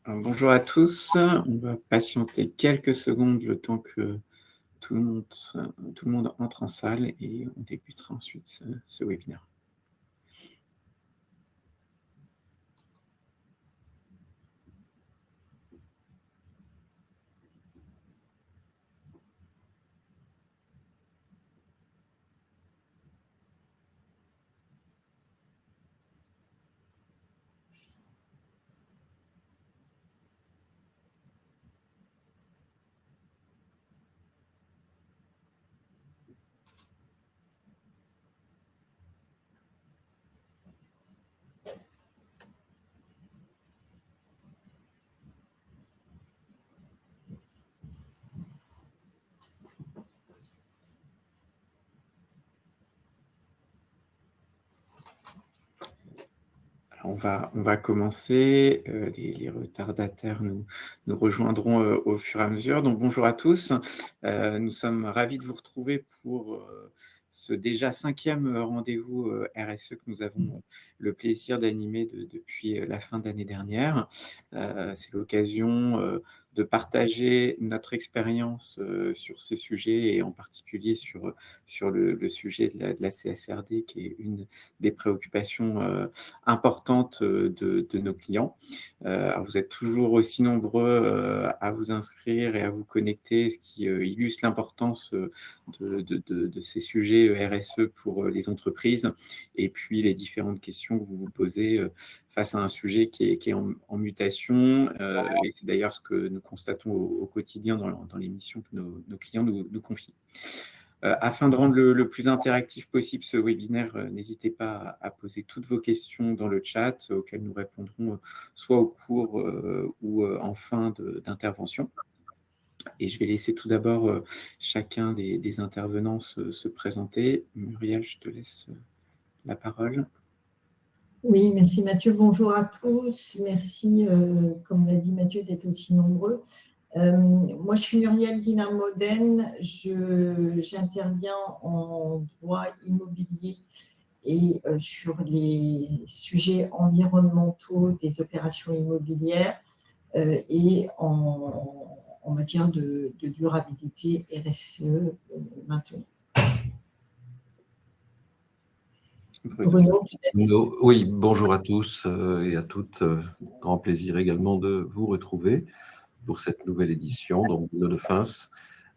Bonjour à tous, on va patienter quelques secondes le temps que tout le monde entre en salle et on débutera ensuite ce webinaire. On va commencer, les retardataires nous rejoindront au fur et à mesure. Donc bonjour à tous, nous sommes ravis de vous retrouver pour ce déjà 5e rendez-vous RSE que nous avons le plaisir d'animer depuis la fin d'année dernière. C'est l'occasion de partager notre expérience sur ces sujets et en particulier sur le sujet de la CSRD qui est une des préoccupations importante de nos clients. Alors vous êtes toujours aussi nombreux à vous inscrire et à vous connecter, ce qui illustre l'importance de ces sujets RSE pour les entreprises et puis les différentes questions que vous vous posez face à un sujet qui est en mutation. Et c'est d'ailleurs ce que nous constatons au quotidien dans les missions que nos clients nous confient. Afin de rendre le plus interactif possible ce webinaire, n'hésitez pas à poser toutes vos questions dans le chat auxquelles nous répondrons soit au cours ou en fin d'intervention. Et je vais laisser tout d'abord chacun des intervenants se présenter. Muriel, je te laisse la parole. Oui, merci Mathieu. Bonjour à tous. Merci, comme l'a dit Mathieu, d'être aussi nombreux. Moi, je suis Muriel Guilin-Moden. J'interviens en droit immobilier et sur les sujets environnementaux des opérations immobilières et en matière de durabilité RSE maintenant. Bruno, oui, bonjour à tous et à toutes. Grand plaisir également de vous retrouver pour cette nouvelle édition. Donc, Bruno Defins,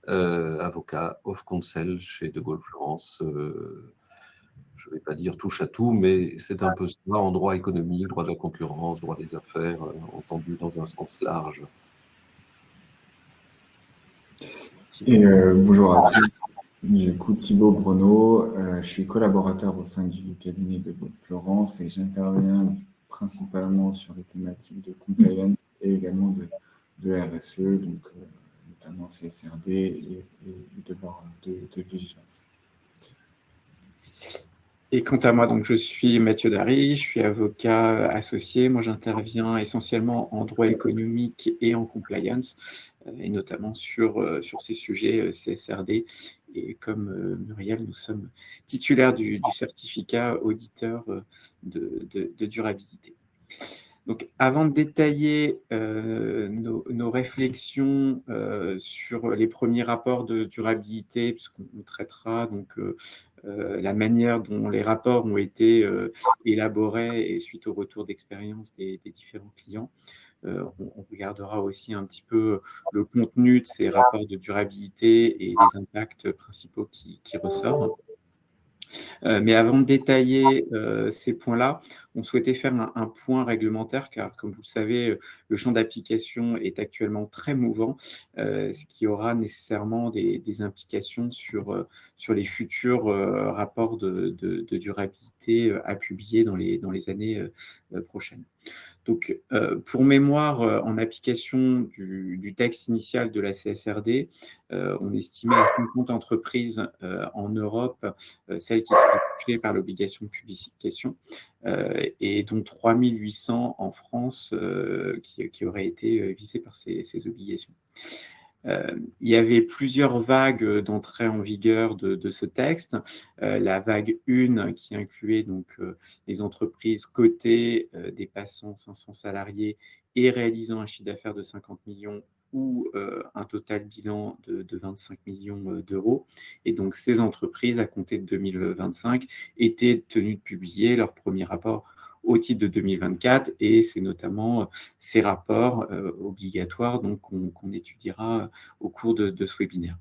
avocat of counsel chez De Gaulle Florence. Je ne vais pas dire touche à tout, mais c'est un peu ça en droit économique, droit de la concurrence, droit des affaires, entendu dans un sens large. Et bonjour à tous. Du coup, Thibaut Bruno, je suis collaborateur au sein du cabinet de Gaulle Florence et j'interviens principalement sur les thématiques de compliance et également de RSE, donc notamment CSRD et devoir de vigilance. Et quant à moi, donc, je suis Mathieu Dary, je suis avocat associé. Moi, j'interviens essentiellement en droit économique et en compliance, et notamment sur ces sujets CSRD. Et comme Muriel, nous sommes titulaires du certificat auditeur de durabilité. Donc, avant de détailler nos réflexions sur les premiers rapports de durabilité, puisqu'on traitera donc la manière dont les rapports ont été élaborés et suite au retour d'expérience des différents clients, on regardera aussi un petit peu le contenu de ces rapports de durabilité et les impacts principaux qui ressortent. Mais avant de détailler ces points-là, on souhaitait faire un point réglementaire, car comme vous le savez, le champ d'application est actuellement très mouvant, ce qui aura nécessairement des implications sur les futurs rapports de durabilité à publier dans les années prochaines. Donc, pour mémoire, en application du texte initial de la CSRD, on estimait à 50 entreprises en Europe, celles qui seraient touchées par l'obligation de publication, et dont 3800 en France qui auraient été visées par ces obligations. Il y avait plusieurs vagues d'entrée en vigueur de ce texte. La vague 1 qui incluait donc les entreprises cotées dépassant 500 salariés et réalisant un chiffre d'affaires de 50 millions ou un total bilan de 25 millions d'euros. Et donc, ces entreprises, à compter de 2025, étaient tenues de publier leur premier rapport au titre de 2024, et c'est notamment ces rapports obligatoires qu'on étudiera au cours de ce webinaire.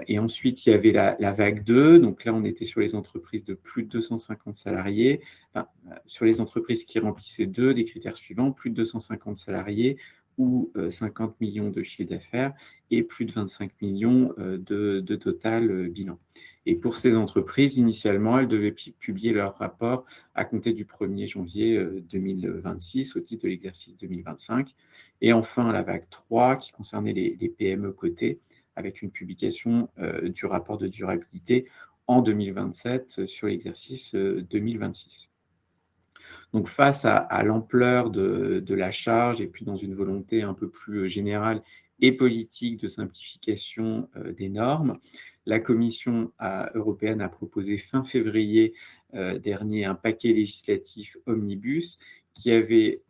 Et ensuite, il y avait la vague 2. Donc là, on était sur les entreprises de plus de 250 salariés. Enfin, sur les entreprises qui remplissaient deux des critères suivants: plus de 250 salariés ou 50 millions de chiffre d'affaires et plus de 25 millions de total bilan. Et pour ces entreprises, initialement, elles devaient publier leur rapport à compter du 1er janvier 2026 au titre de l'exercice 2025. Et enfin, la vague 3 qui concernait les PME cotées, avec une publication du rapport de durabilité en 2027 sur l'exercice 2026. Donc, face à l'ampleur de la charge, et puis dans une volonté un peu plus générale et politique de simplification des normes, la Commission européenne a proposé fin février dernier un paquet législatif omnibus qui avait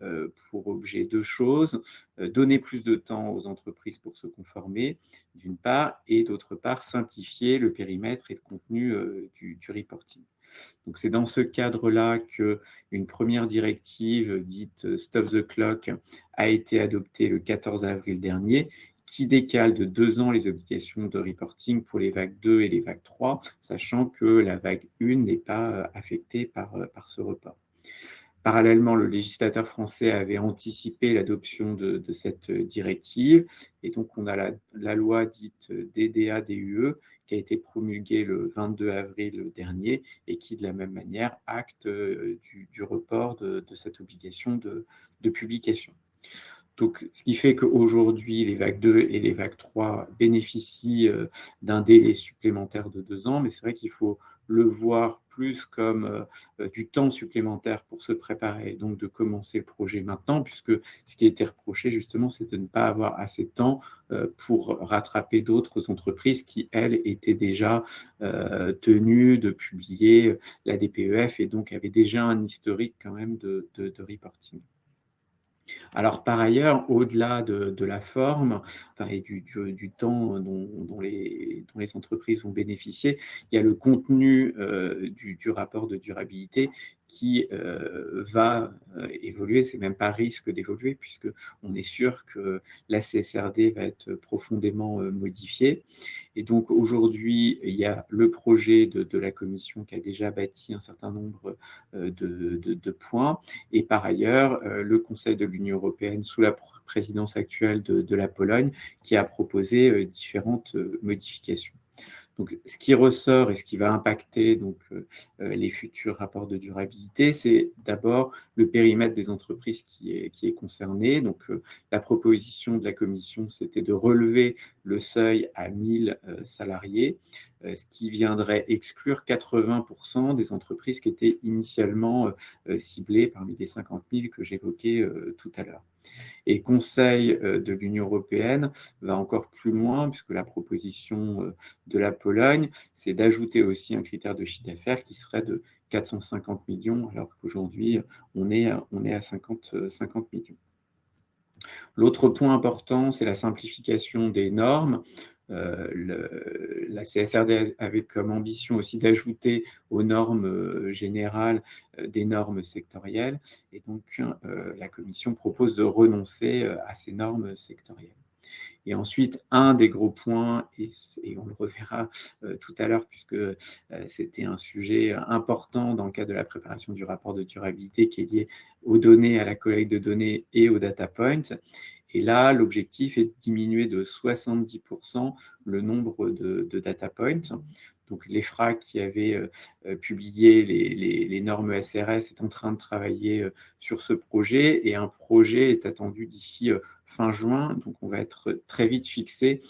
pour objet deux choses: donner plus de temps aux entreprises pour se conformer, d'une part, et d'autre part, simplifier le périmètre et le contenu du reporting. Donc, c'est dans ce cadre-là qu'une première directive dite Stop the Clock a été adoptée le 14 avril dernier, qui décale de 2 ans les obligations de reporting pour les vagues 2 et les vagues 3, sachant que la vague 1 n'est pas affectée par ce report. Parallèlement, le législateur français avait anticipé l'adoption de cette directive, et donc on a la loi dite DDA-DUE qui a été promulguée le 22 avril dernier et qui, de la même manière, acte du report de cette obligation de publication. Donc, ce qui fait qu'aujourd'hui, les vagues 2 et les vagues 3 bénéficient d'un délai supplémentaire de 2 ans, mais c'est vrai qu'il faut le voir plus comme du temps supplémentaire pour se préparer, donc de commencer le projet maintenant, puisque ce qui a été reproché justement, c'est de ne pas avoir assez de temps pour rattraper d'autres entreprises qui, elles, étaient déjà tenues de publier la DPEF et donc avaient déjà un historique quand même de reporting. Alors, par ailleurs, au-delà de la forme et du temps dont les entreprises vont bénéficier, il y a le contenu du rapport de durabilité qui va évoluer. C'est même pas risque d'évoluer, puisqu'on est sûr que la CSRD va être profondément modifiée. Et donc, aujourd'hui, il y a le projet de la Commission qui a déjà bâti un certain nombre de points. Et par ailleurs, le Conseil de l'Union européenne, sous la présidence actuelle de la Pologne, qui a proposé différentes modifications. Donc, ce qui ressort et ce qui va impacter les futurs rapports de durabilité, c'est d'abord le périmètre des entreprises qui est concerné. Donc, la proposition de la Commission, c'était de relever le seuil à 1000 salariés, ce qui viendrait exclure 80% des entreprises qui étaient initialement ciblées parmi les 50 000 que j'évoquais tout à l'heure. Et le Conseil de l'Union européenne va encore plus loin, puisque la proposition de la Pologne, c'est d'ajouter aussi un critère de chiffre d'affaires qui serait de 450 millions, alors qu'aujourd'hui, on est à 50 millions. L'autre point important, c'est la simplification des normes. La CSRD avait comme ambition aussi d'ajouter aux normes générales des normes sectorielles, et donc la Commission propose de renoncer à ces normes sectorielles. Et ensuite, un des gros points, et on le reverra tout à l'heure, puisque c'était un sujet important dans le cadre de la préparation du rapport de durabilité, qui est lié aux données, à la collecte de données et aux data points. Et là, l'objectif est de diminuer de 70% le nombre de data points. Donc, l'EFRA, qui avait publié les normes SRS, est en train de travailler sur ce projet, et un projet est attendu d'ici fin juin. Donc, on va être très vite fixé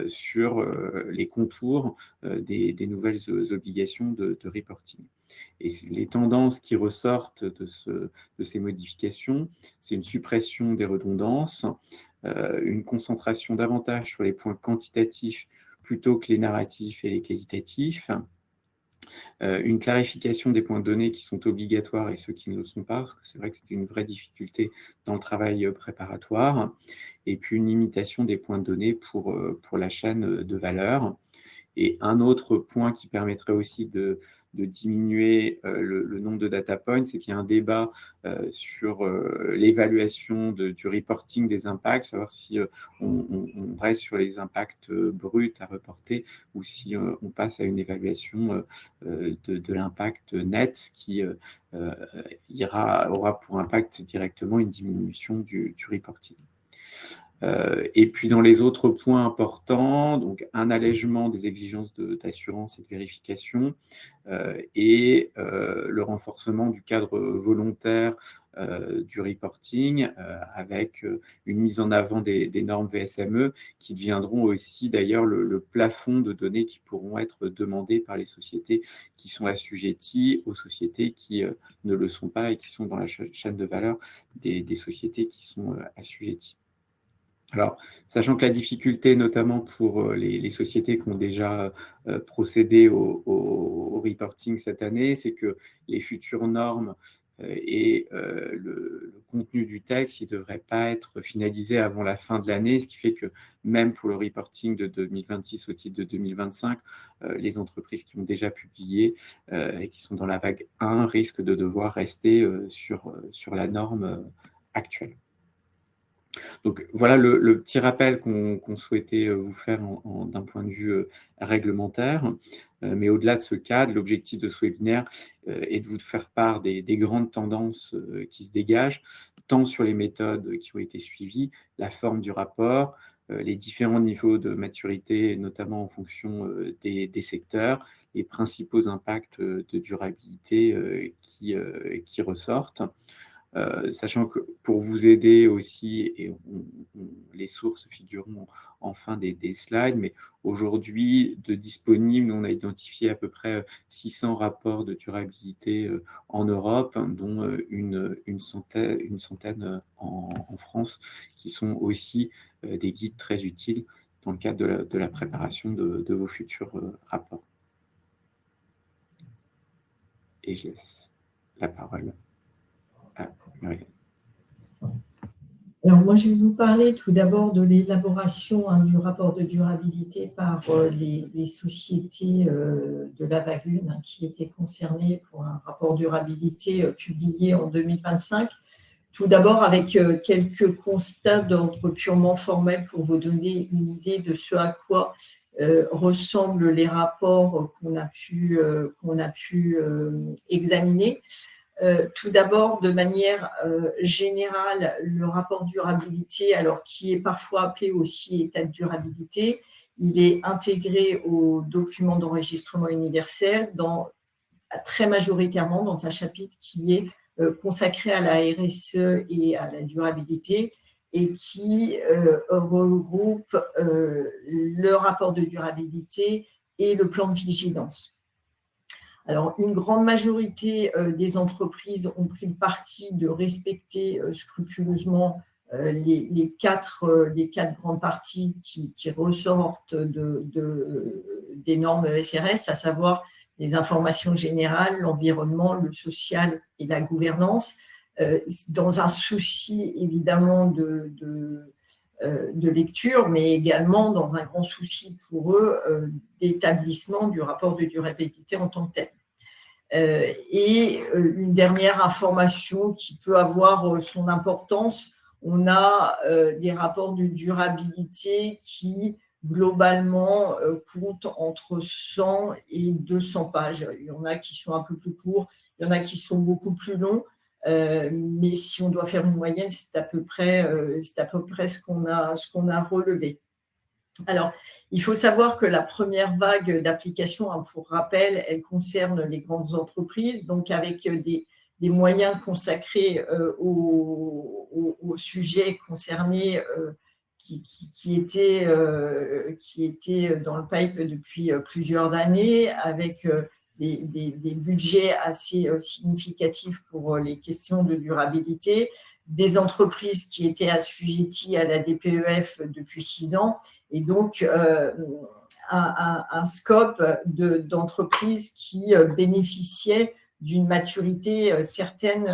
sur les contours des nouvelles obligations de reporting. Et les tendances qui ressortent de ces modifications, c'est une suppression des redondances, une concentration davantage sur les points quantitatifs plutôt que les narratifs et les qualitatifs, Une clarification des points de données qui sont obligatoires et ceux qui ne le sont pas, parce que c'est vrai que c'était une vraie difficulté dans le travail préparatoire, et puis une limitation des points de données pour la chaîne de valeur. Et un autre point qui permettrait aussi de diminuer le nombre de data points, c'est qu'il y a un débat sur l'évaluation du reporting des impacts, savoir si on reste sur les impacts bruts à reporter ou si on passe à une évaluation de l'impact net qui aura pour impact directement une diminution du reporting. Et puis dans les autres points importants, donc un allègement des exigences d'assurance et de vérification et le renforcement du cadre volontaire du reporting avec une mise en avant des normes VSME qui deviendront aussi d'ailleurs le plafond de données qui pourront être demandées par les sociétés qui sont assujetties aux sociétés qui ne le sont pas et qui sont dans la chaîne de valeur des sociétés qui sont assujetties. Alors, sachant que la difficulté, notamment pour les sociétés qui ont déjà procédé au reporting cette année, c'est que les futures normes et le contenu du texte, il ne devrait pas être finalisé avant la fin de l'année, ce qui fait que même pour le reporting de 2026 au titre de 2025, les entreprises qui ont déjà publié et qui sont dans la vague 1 risquent de devoir rester sur la norme actuelle. Donc voilà le petit rappel qu'on souhaitait vous faire d'un point de vue réglementaire. Mais au-delà de ce cadre, l'objectif de ce webinaire est de vous faire part des grandes tendances qui se dégagent, tant sur les méthodes qui ont été suivies, la forme du rapport, les différents niveaux de maturité, notamment en fonction des secteurs, les principaux impacts de durabilité qui ressortent. Sachant que pour vous aider aussi, et les sources figureront en fin des slides, mais aujourd'hui, de disponibles, on a identifié à peu près 600 rapports de durabilité en Europe, dont une centaine en France, qui sont aussi des guides très utiles dans le cadre de la préparation de vos futurs rapports. Et je laisse la parole. Oui. Alors moi, je vais vous parler tout d'abord de l'élaboration du rapport de durabilité par les sociétés de la vague 1 qui étaient concernées pour un rapport durabilité publié en 2025. Tout d'abord avec quelques constats d'ordre purement formel pour vous donner une idée de ce à quoi ressemblent les rapports qu'on a pu examiner. Tout d'abord, de manière générale, le rapport durabilité, alors qui est parfois appelé aussi état de durabilité, il est intégré au document d'enregistrement universel, très majoritairement dans un chapitre qui est consacré à la RSE et à la durabilité et qui regroupe le rapport de durabilité et le plan de vigilance. Alors, une grande majorité des entreprises ont pris le parti de respecter scrupuleusement les quatre grandes parties qui ressortent des normes ESRS, à savoir les informations générales, l'environnement, le social et la gouvernance, dans un souci évidemment de lecture, mais également dans un grand souci pour eux d'établissement du rapport de durabilité en tant que tel. Et une dernière information qui peut avoir son importance, on a des rapports de durabilité qui globalement comptent entre 100 et 200 pages. Il y en a qui sont un peu plus courts, il y en a qui sont beaucoup plus longs. Mais si on doit faire une moyenne, c'est à peu près ce qu'on a relevé. Alors, il faut savoir que la première vague d'application, pour rappel, elle concerne les grandes entreprises, donc avec des moyens consacrés au sujet concerné qui étaient dans le pipe depuis plusieurs années, avec des budgets assez significatifs pour les questions de durabilité, des entreprises qui étaient assujetties à la DPEF depuis 6 ans. Et donc, un scope d'entreprises qui bénéficiaient d'une maturité certaine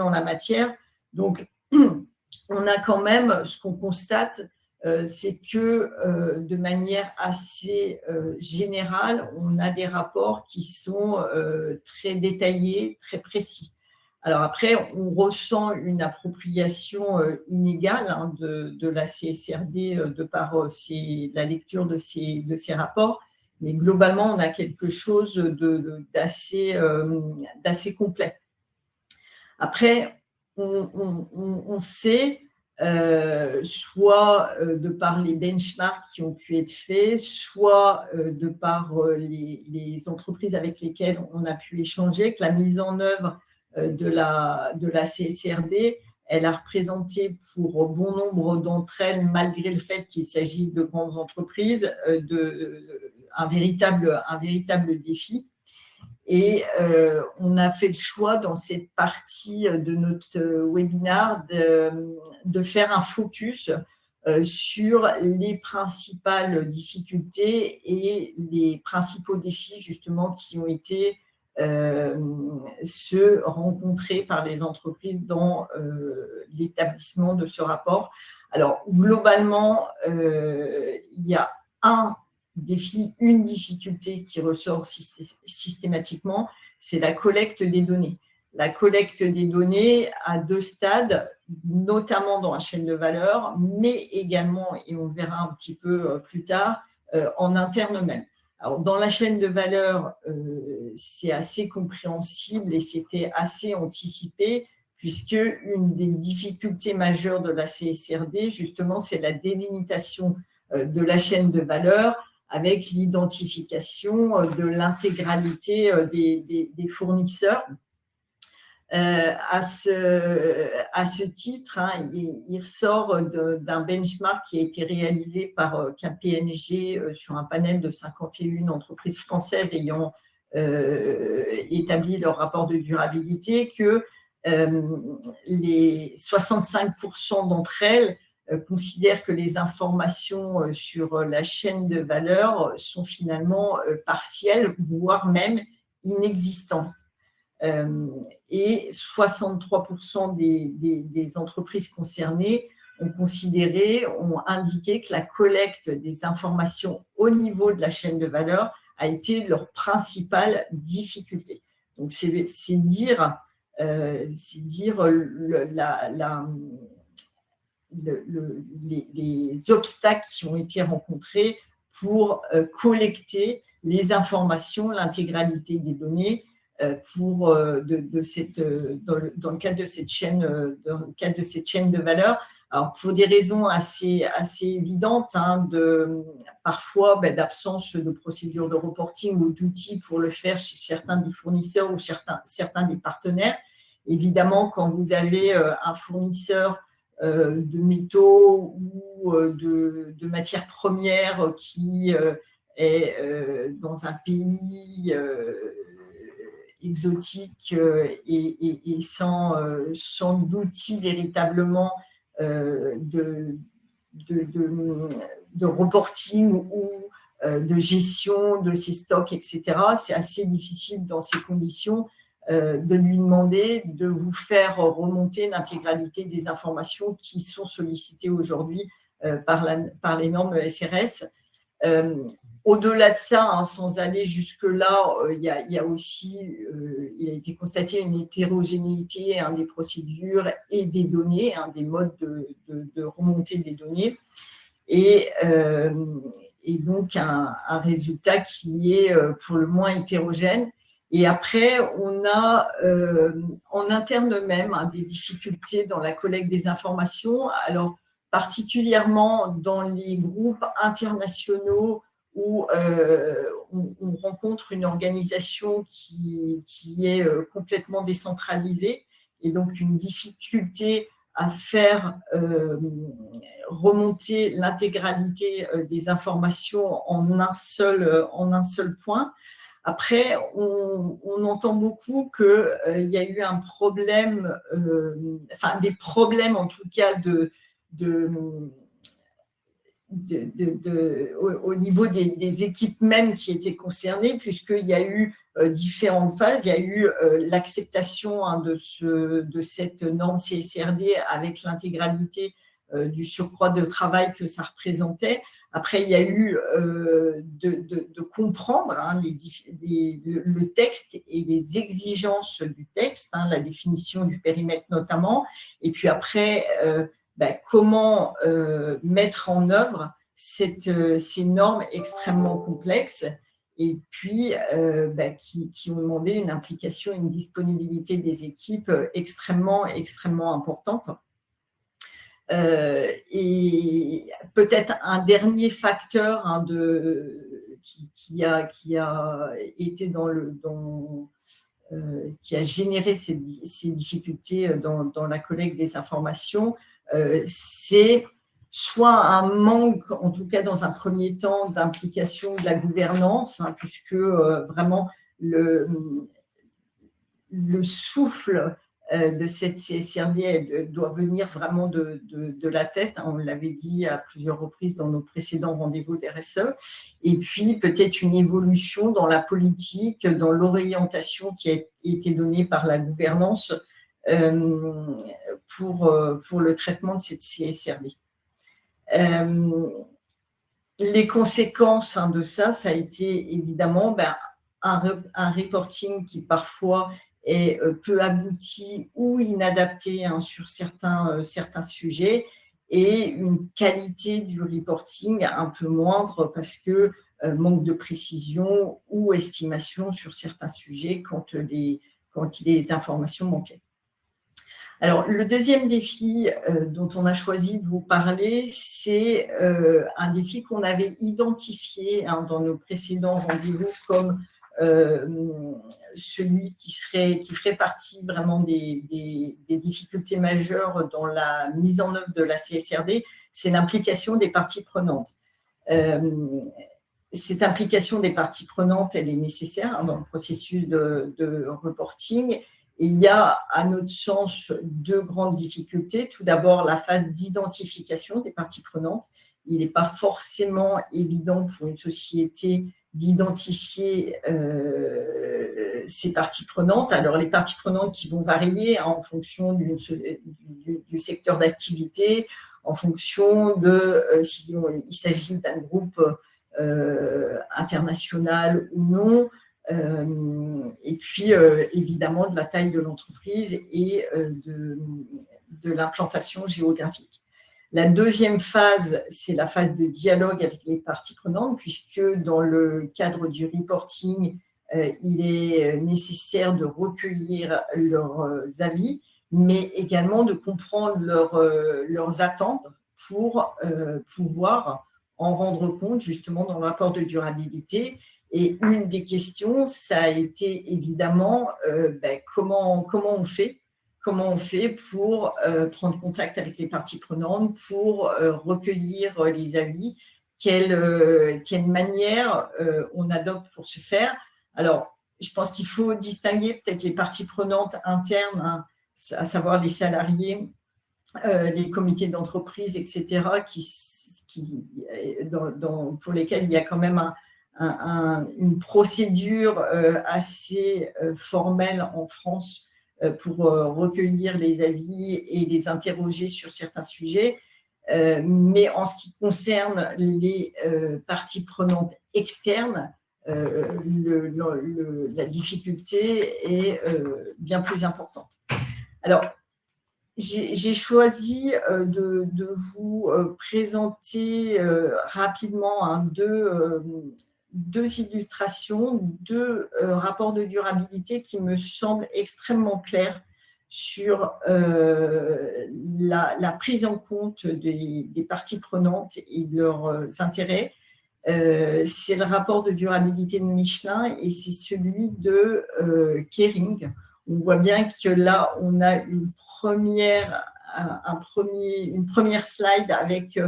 en la matière. Donc, on a quand même, ce qu'on constate, c'est que de manière assez générale, on a des rapports qui sont très détaillés, très précis. Alors après, on ressent une appropriation inégale de la CSRD de par la lecture de ces rapports, mais globalement, on a quelque chose d'assez complet. Après, on sait, soit de par les benchmarks qui ont pu être faits, soit de par les entreprises avec lesquelles on a pu échanger, que la mise en œuvre de la CSRD, elle a représenté pour bon nombre d'entre elles, malgré le fait qu'il s'agisse de grandes entreprises, un véritable défi. Et on a fait le choix dans cette partie de notre webinaire de faire un focus sur les principales difficultés et les principaux défis justement qui ont été ceux rencontrés par les entreprises dans l'établissement de ce rapport. Alors, globalement, il y a un défi, une difficulté qui ressort systématiquement, c'est la collecte des données. La collecte des données à 2 stades, notamment dans la chaîne de valeur, mais également, et on le verra un petit peu plus tard, en interne même. Alors, dans la chaîne de valeur, c'est assez compréhensible et c'était assez anticipé, puisque une des difficultés majeures de la CSRD, justement, c'est la délimitation de la chaîne de valeur avec l'identification de l'intégralité des fournisseurs. À ce titre, hein, il ressort d'un benchmark qui a été réalisé par KPMG sur un panel de 51 entreprises françaises ayant établi leur rapport de durabilité que les 65% d'entre elles considèrent que les informations sur la chaîne de valeur sont finalement partielles, voire même inexistantes. Et 63% des entreprises concernées ont indiqué que la collecte des informations au niveau de la chaîne de valeur a été leur principale difficulté. Donc, c'est dire les obstacles qui ont été rencontrés pour collecter les informations, l'intégralité des données dans le cadre de cette chaîne de valeur. Alors, pour des raisons assez évidentes, hein, parfois d'absence de procédure de reporting ou d'outils pour le faire chez certains des fournisseurs ou certains des partenaires. Évidemment, quand vous avez un fournisseur de métaux ou de matières premières qui est dans un pays exotique et sans d'outils véritablement de reporting ou de gestion de ses stocks, etc. C'est assez difficile dans ces conditions de lui demander de vous faire remonter l'intégralité des informations qui sont sollicitées aujourd'hui par les normes SRS. Au-delà de ça, hein, sans aller jusque-là, il y a aussi, il a été constaté une hétérogénéité des procédures et des données, des modes de remontée des données, et donc un résultat qui est pour le moins hétérogène. Et après, on a en interne même des difficultés dans la collecte des informations, alors particulièrement dans les groupes internationaux où on rencontre une organisation qui est complètement décentralisée et donc une difficulté à faire remonter l'intégralité des informations en un seul point. Après, on entend beaucoup qu'il y a eu un problème, des problèmes en tout cas au niveau des équipes même qui étaient concernées, puisqu'il y a eu différentes phases. Il y a eu l'acceptation de cette norme CSRD avec l'intégralité du surcroît de travail que ça représentait. Après, il y a eu de comprendre le texte et les exigences du texte, la définition du périmètre notamment, et puis après, comment mettre en œuvre ces normes extrêmement complexes et puis qui ont demandé une implication, une disponibilité des équipes extrêmement importante. Et peut-être un dernier facteur qui a été qui a généré ces difficultés dans la collecte des informations, c'est soit un manque, en tout cas dans un premier temps, d'implication de la gouvernance, puisque vraiment le souffle de cette CSRD elle doit venir vraiment de la tête. On l'avait dit à plusieurs reprises dans nos précédents rendez-vous d'RSE. Et puis, peut-être une évolution dans la politique, dans l'orientation qui a été donnée par la gouvernance pour le traitement de cette CSRD. Les conséquences de ça a été évidemment un reporting qui parfois est peu abouti ou inadapté sur certains sujets et une qualité du reporting un peu moindre parce que manque de précision ou estimation sur certains sujets quand les informations manquaient. Alors, le deuxième défi dont on a choisi de vous parler, c'est un défi qu'on avait identifié dans nos précédents rendez-vous comme celui qui ferait partie vraiment des difficultés majeures dans la mise en œuvre de la CSRD, c'est l'implication des parties prenantes. Cette implication des parties prenantes, elle est nécessaire dans le processus de reporting. Et il y a, à notre sens, deux grandes difficultés. Tout d'abord, la phase d'identification des parties prenantes. Il n'est pas forcément évident pour une société d'identifier ces parties prenantes. Alors, les parties prenantes qui vont varier en fonction du secteur d'activité, en fonction de si il s'agit d'un groupe international ou non, et puis évidemment de la taille de l'entreprise et de l'implantation géographique. La deuxième phase, c'est la phase de dialogue avec les parties prenantes, puisque dans le cadre du reporting, il est nécessaire de recueillir leurs avis, mais également de comprendre leurs attentes pour pouvoir en rendre compte justement dans le rapport de durabilité. Et une des questions, ça a été évidemment comment on fait pour prendre contact avec les parties prenantes, pour recueillir les avis, quelle manière on adopte pour ce faire. Alors, je pense qu'il faut distinguer peut-être les parties prenantes internes, à savoir les salariés, les comités d'entreprise, etc., pour lesquels il y a quand même une procédure assez formelle en France pour recueillir les avis et les interroger sur certains sujets. Mais en ce qui concerne les parties prenantes externes, la difficulté est bien plus importante. Alors, j'ai choisi de vous présenter rapidement deux illustrations, deux rapports de durabilité qui me semblent extrêmement clairs sur la prise en compte des parties prenantes et de leurs intérêts. C'est le rapport de durabilité de Michelin et c'est celui de Kering. On voit bien que là, on a une première slide avec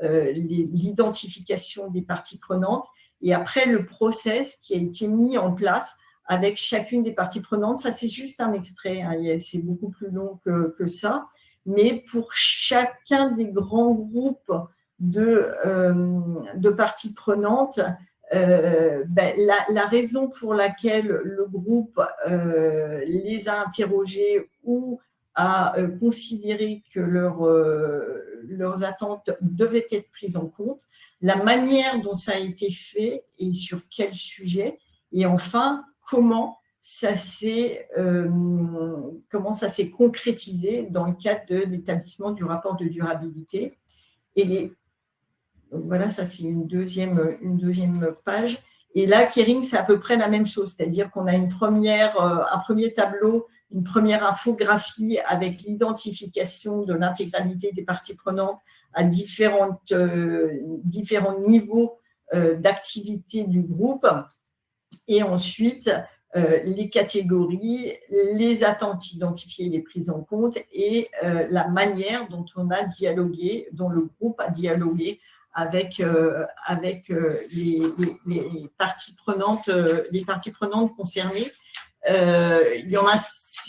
l'identification des parties prenantes et après le process qui a été mis en place avec chacune des parties prenantes. Ça, c'est juste un extrait, c'est beaucoup plus long que ça. Mais pour chacun des grands groupes de parties prenantes. La raison pour laquelle le groupe les a interrogés ou a considéré que leurs attentes devaient être prises en compte, la manière dont ça a été fait et sur quel sujet, et enfin, comment ça s'est concrétisé dans le cadre de l'établissement du rapport de durabilité. Et donc voilà, ça c'est une deuxième page. Et là, Kering, c'est à peu près la même chose, c'est-à-dire qu'on a un premier tableau, une première infographie avec l'identification de l'intégralité des parties prenantes à différents niveaux d'activité du groupe. Et ensuite, les catégories, les attentes identifiées et les prises en compte et la manière dont on a dialogué, dont le groupe a dialogué avec les parties prenantes concernées. Il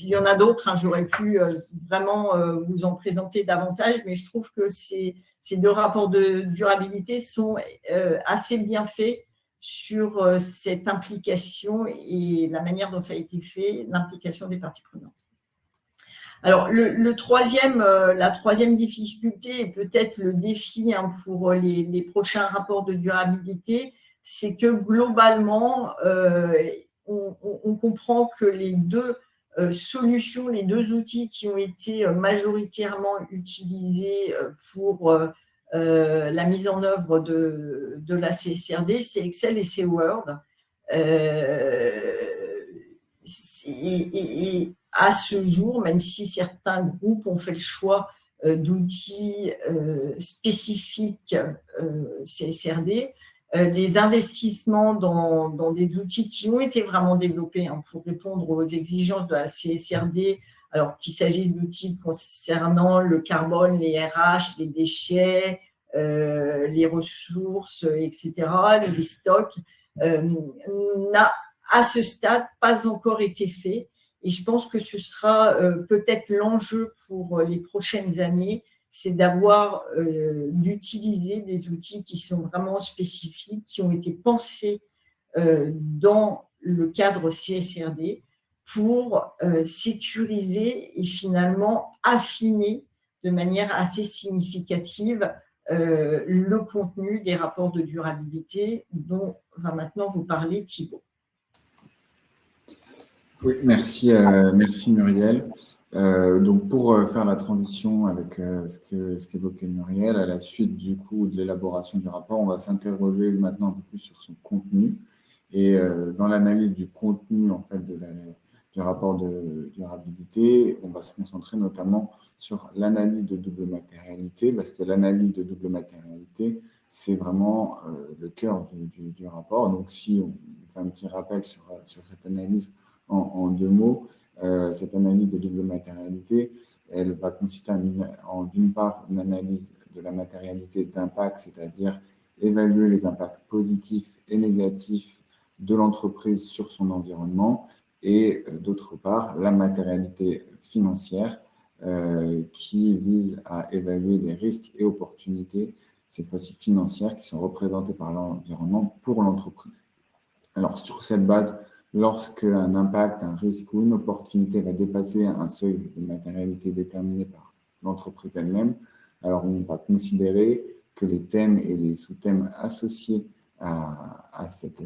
y en a d'autres, hein, j'aurais pu vraiment vous en présenter davantage, mais je trouve que ces deux rapports de durabilité sont assez bien faits sur cette implication et la manière dont ça a été fait, l'implication des parties prenantes. Alors, la troisième difficulté, et peut-être le défi pour les prochains rapports de durabilité, c'est que globalement, on comprend que les deux solutions, les deux outils qui ont été majoritairement utilisés pour la mise en œuvre de la CSRD, c'est Excel et c'est Word. Et à ce jour, même si certains groupes ont fait le choix d'outils spécifiques CSRD, les investissements dans des outils qui ont été vraiment développés pour répondre aux exigences de la CSRD, alors qu'il s'agisse d'outils concernant le carbone, les RH, les déchets, les ressources, etc., les stocks, n'a à ce stade pas encore été fait. Et je pense que ce sera peut-être l'enjeu pour les prochaines années, c'est d'utiliser des outils qui sont vraiment spécifiques, qui ont été pensés dans le cadre CSRD pour sécuriser et finalement affiner de manière assez significative le contenu des rapports de durabilité dont va maintenant vous parler Thibaut. Oui, merci Muriel. Donc pour faire la transition avec ce qu'évoquait Muriel, à la suite du coup de l'élaboration du rapport, on va s'interroger maintenant un peu plus sur son contenu. Et dans l'analyse du contenu en fait du rapport de durabilité, on va se concentrer notamment sur l'analyse de double matérialité, parce que l'analyse de double matérialité, c'est vraiment le cœur du rapport. Donc si on fait un petit rappel sur cette analyse en deux mots, cette analyse de double matérialité, elle va consister en d'une part une analyse de la matérialité d'impact, c'est-à-dire évaluer les impacts positifs et négatifs de l'entreprise sur son environnement, et d'autre part la matérialité financière qui vise à évaluer les risques et opportunités, cette fois-ci financières, qui sont représentés par l'environnement pour l'entreprise. Alors sur cette base, lorsqu'un impact, un risque ou une opportunité va dépasser un seuil de matérialité déterminé par l'entreprise elle-même, alors on va considérer que les thèmes et les sous-thèmes associés à cet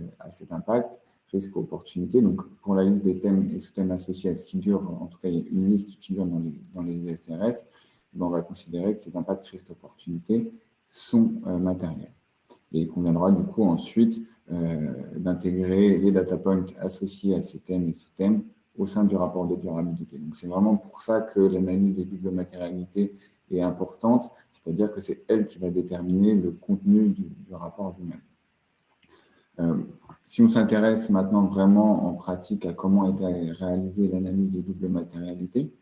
impact, risque ou opportunité, donc pour la liste des thèmes et sous-thèmes associés, elle figure, en tout cas il y a une liste qui figure dans les UFRS, on va considérer que ces impacts, risques, opportunités sont matériels. Et il conviendra du coup ensuite d'intégrer les data points associés à ces thèmes et sous-thèmes au sein du rapport de durabilité. Donc c'est vraiment pour ça que l'analyse de double matérialité est importante, c'est-à-dire que c'est elle qui va déterminer le contenu du rapport lui-même. Si on s'intéresse maintenant vraiment en pratique à comment a été réalisée l'analyse de double matérialité,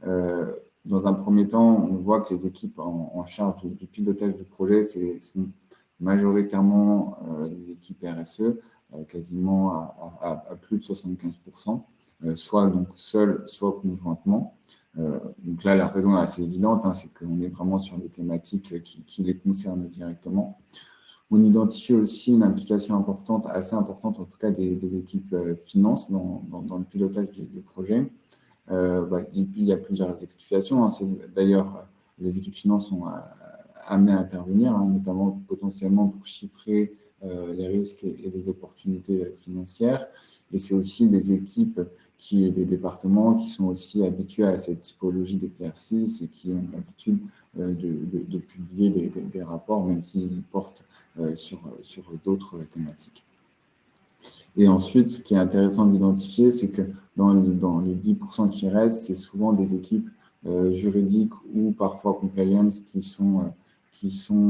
dans un premier temps, on voit que les équipes en charge du pilotage du projet sont majoritairement les équipes RSE, quasiment à plus de 75%, soit donc seules, soit conjointement. Donc là, la raison est assez évidente, hein, c'est qu'on est vraiment sur des thématiques qui les concernent directement. On identifie aussi une implication importante, assez importante en tout cas, des équipes finances dans le pilotage du projet. Et puis, il y a plusieurs explications. Hein. D'ailleurs, les équipes finances sont amenées à intervenir, hein, notamment potentiellement pour chiffrer les risques et les opportunités financières. Et c'est aussi des équipes des départements qui sont aussi habitués à cette typologie d'exercice et qui ont l'habitude de publier des rapports, même s'ils portent sur d'autres thématiques. Et ensuite, ce qui est intéressant d'identifier, c'est que dans les 10% qui restent, c'est souvent des équipes juridiques ou parfois compliance qui sont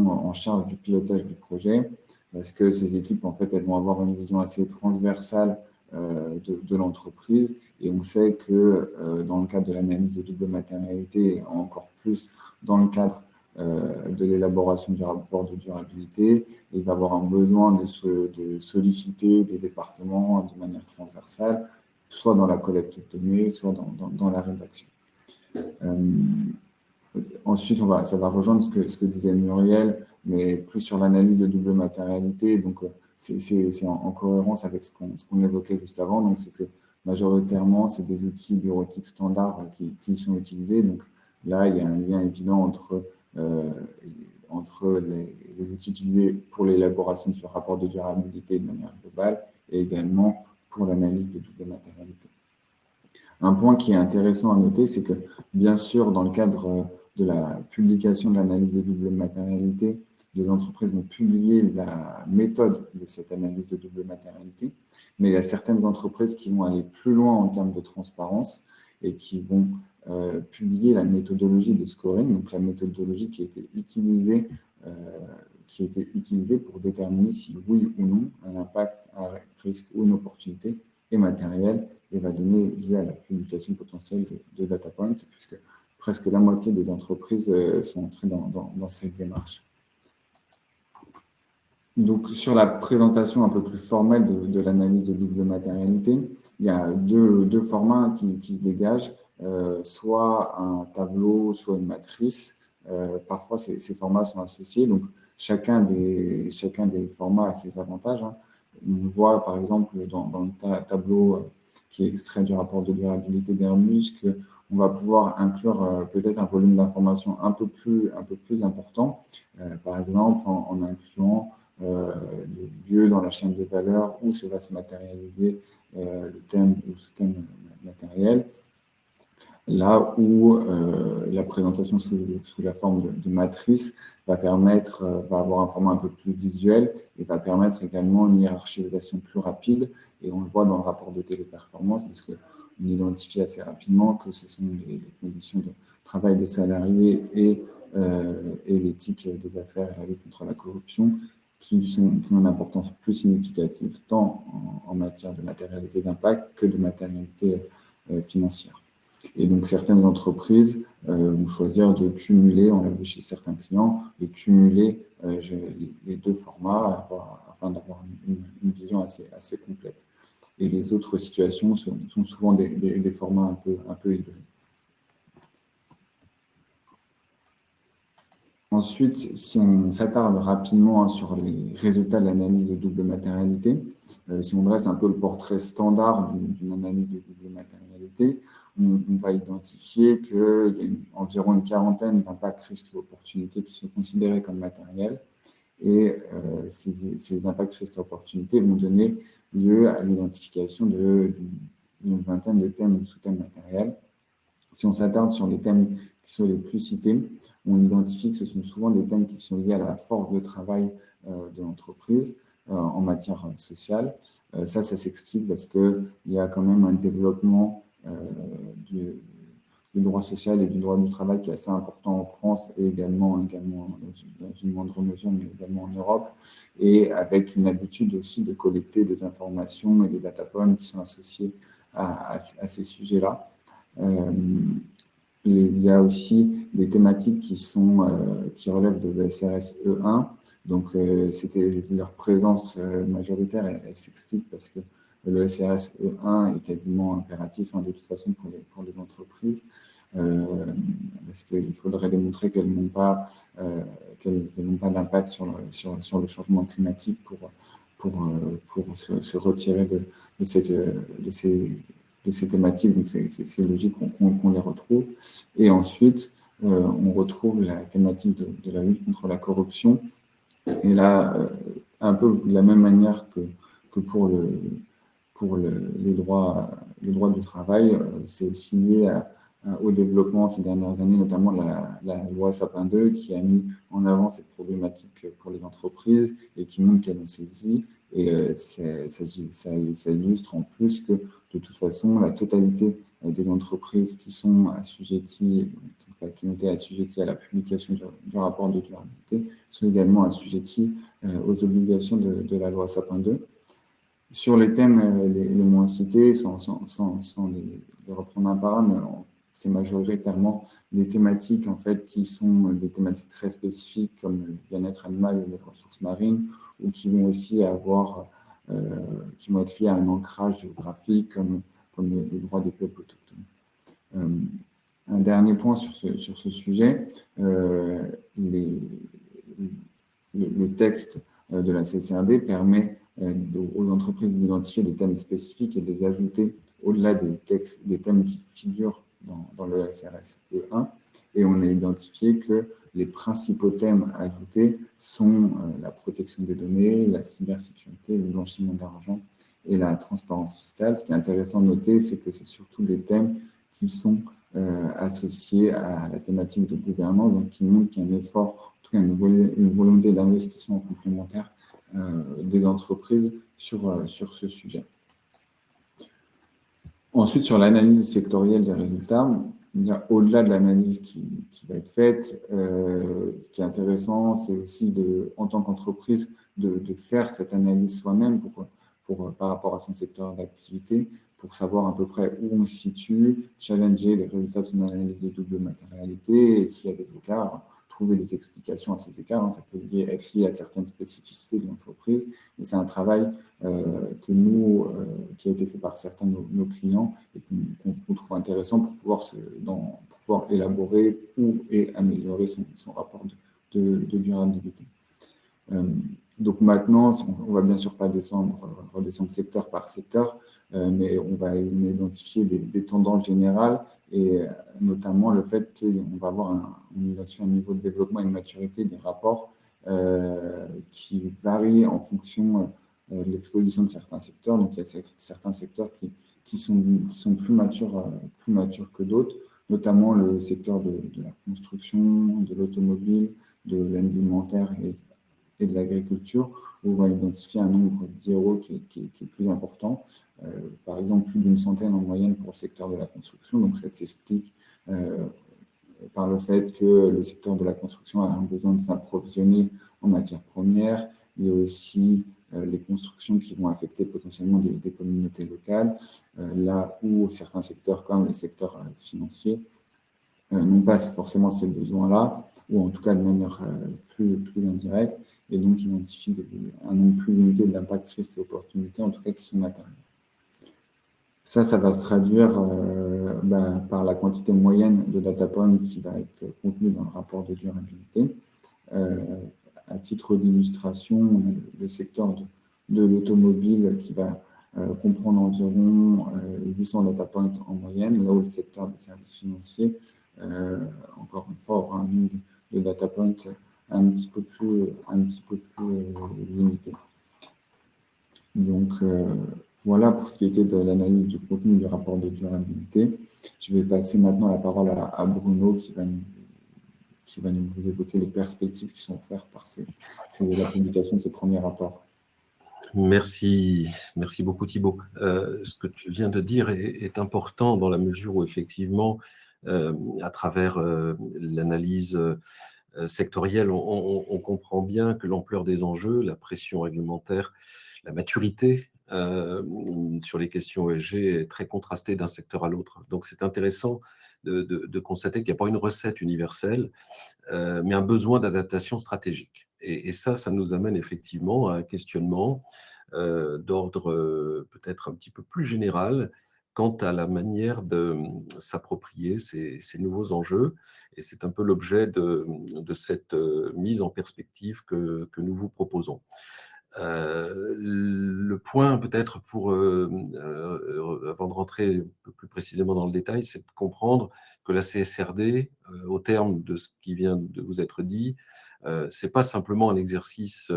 en charge du pilotage du projet, parce que ces équipes, en fait, elles vont avoir une vision assez transversale de l'entreprise. Et on sait que dans le cadre de l'analyse de double matérialité, et encore plus dans le cadre de l'élaboration du rapport de durabilité, il va avoir un besoin de solliciter des départements de manière transversale, soit dans la collecte de données, soit dans la rédaction. Ensuite, ça va rejoindre ce que disait Muriel, mais plus sur l'analyse de double matérialité. Donc, c'est en cohérence avec ce qu'on évoquait juste avant. Donc, c'est que majoritairement, c'est des outils bureautiques standards qui sont utilisés. Donc, là, il y a un lien évident entre les outils utilisés pour l'élaboration du rapport de durabilité de manière globale et également pour l'analyse de double matérialité. Un point qui est intéressant à noter, c'est que, bien sûr, dans le cadre de la publication de l'analyse de double matérialité, les entreprises vont publier la méthode de cette analyse de double matérialité, mais il y a certaines entreprises qui vont aller plus loin en termes de transparence et qui vont publier la méthodologie de scoring, donc la méthodologie qui a été utilisée pour déterminer si oui ou non un impact, un risque ou une opportunité est matériel et va donner lieu à la publication potentielle de data points, puisque presque la moitié des entreprises sont entrées dans cette démarche. Donc, sur la présentation un peu plus formelle de l'analyse de double matérialité, il y a deux formats qui se dégagent, soit un tableau, soit une matrice. Parfois, ces formats sont associés. Donc, chacun des formats a ses avantages. Hein. On voit, par exemple, dans le tableau qui est extrait du rapport de durabilité d'Airbus, qu'on va pouvoir inclure peut-être un volume d'informations un peu plus important, par exemple en incluant le lieu dans la chaîne de valeur où se va se matérialiser le thème ou sous-thème matériel, là où la présentation sous la forme de matrice va avoir un format un peu plus visuel et va permettre également une hiérarchisation plus rapide. Et on le voit dans le rapport de téléperformance, parce qu'on identifie assez rapidement que ce sont les conditions de travail des salariés et l'éthique des affaires et la lutte contre la corruption qui ont une importance plus significative, tant en matière de matérialité d'impact que de matérialité financière. Et donc, certaines entreprises vont choisir de cumuler, on l'a vu chez certains clients, de cumuler les deux formats afin d'avoir une vision assez complète. Et les autres situations sont souvent des formats un peu hybrides. Ensuite, si on s'attarde rapidement sur les résultats de l'analyse de double matérialité, si on dresse un peu le portrait standard d'une analyse de double matérialité, on va identifier qu'il y a environ une quarantaine d'impacts, risques ou opportunités qui sont considérés comme matériels. Et ces impacts, risques et opportunités vont donner lieu à l'identification d'une vingtaine de thèmes ou sous-thèmes matériels. Si on s'attarde sur les thèmes qui sont les plus cités, on identifie que ce sont souvent des thèmes qui sont liés à la force de travail de l'entreprise en matière sociale. Ça s'explique parce qu'il y a quand même un développement du droit social et du droit du travail qui est assez important en France et également dans une moindre mesure, mais également en Europe, et avec une habitude aussi de collecter des informations et des data points qui sont associés à ces sujets-là. Il y a aussi des thématiques qui relèvent de l'ESRS E1. Donc, leur présence majoritaire, elle s'explique parce que le SRS E1 est quasiment impératif de toute façon pour les entreprises. parce qu'il faudrait démontrer qu'elles n'ont pas, d'impact sur le changement climatique pour se retirer de ces thématiques. Donc, c'est logique qu'on les retrouve. Et ensuite, on retrouve la thématique de la lutte contre la corruption. Et là, un peu de la même manière que pour les droits du travail, c'est aussi lié au développement ces dernières années, notamment la loi Sapin 2, qui a mis en avant cette problématique pour les entreprises et qui montre qu'elles ont saisi. Et ça illustre en plus que, de toute façon, la totalité des entreprises qui sont assujetties, qui ont été assujetties à la publication du rapport de durabilité, sont également assujetties aux obligations de la loi Sapin 2. Sur les thèmes les moins cités, sans les reprendre un par un, mais c'est majoritairement des thématiques en fait, qui sont des thématiques très spécifiques comme le bien-être animal et les ressources marines, ou qui vont aussi qui vont être liées à un ancrage géographique comme le droit des peuples autochtones. Un dernier point sur ce sujet, le texte de la CCRD permet aux entreprises d'identifier des thèmes spécifiques et de les ajouter au-delà des thèmes qui figurent dans le SRS E1. Et on a identifié que les principaux thèmes ajoutés sont la protection des données, la cybersécurité, le blanchiment d'argent et la transparence fiscale. Ce qui est intéressant de noter, c'est que c'est surtout des thèmes qui sont associés à la thématique de gouvernance, donc qui montrent qu'il y a un effort, en tout cas une volonté d'investissement complémentaire des entreprises sur ce sujet. Ensuite, sur l'analyse sectorielle des résultats, au-delà de l'analyse qui va être faite, ce qui est intéressant, c'est aussi en tant qu'entreprise de faire cette analyse soi-même par rapport à son secteur d'activité, pour savoir à peu près où on se situe, challenger les résultats de son analyse de double matérialité, et s'il y a des écarts, trouver des explications à ces écarts. Ça peut être lié à certaines spécificités de l'entreprise, mais c'est un travail qui a été fait par certains de nos clients et qu'on trouve intéressant pour pouvoir élaborer et améliorer son rapport de durabilité. Donc maintenant, on va bien sûr pas redescendre secteur par secteur, mais on va identifier des tendances générales et notamment le fait qu'on va avoir on identifie un niveau de développement et de maturité des rapports qui varie en fonction de l'exposition de certains secteurs. Donc il y a certains secteurs qui sont plus matures que d'autres, notamment le secteur de la construction, de l'automobile, de l'alimentaire et de l'agriculture, où on va identifier un nombre d'IRO qui est plus important. Par exemple, plus d'une centaine en moyenne pour le secteur de la construction. Donc ça s'explique par le fait que le secteur de la construction a un besoin de s'approvisionner en matières premières. Il y a aussi les constructions qui vont affecter potentiellement des communautés locales, là où certains secteurs, comme les secteurs financiers, n'ont pas forcément ces besoins-là, ou en tout cas de manière plus indirecte, et donc identifient un nombre plus limité d'impacts, risques et opportunités, en tout cas qui sont matériels. Ça va se traduire par la quantité moyenne de data points qui va être contenue dans le rapport de durabilité. À titre d'illustration, on a le secteur de l'automobile qui va comprendre environ 800 data points en moyenne, là où le secteur des services financiers, encore une fois, aura un nombre de data points un petit peu plus limité. Donc, voilà pour ce qui était de l'analyse du contenu du rapport de durabilité. Je vais passer maintenant la parole à Bruno qui va nous évoquer les perspectives qui sont offertes par la publication de ces premiers rapports. Merci beaucoup Thibaut. Ce que tu viens de dire est important dans la mesure où effectivement, à travers l'analyse sectorielle, on comprend bien que l'ampleur des enjeux, la pression réglementaire, la maturité sur les questions ESG est très contrastée d'un secteur à l'autre. Donc c'est intéressant de constater qu'il n'y a pas une recette universelle, mais un besoin d'adaptation stratégique. Et ça nous amène effectivement à un questionnement d'ordre peut-être un petit peu plus général quant à la manière de s'approprier ces nouveaux enjeux. Et c'est un peu l'objet de cette mise en perspective que nous vous proposons. Le point peut-être avant de rentrer un peu plus précisément dans le détail, c'est de comprendre que la CSRD, au terme de ce qui vient de vous être dit, c'est pas simplement un exercice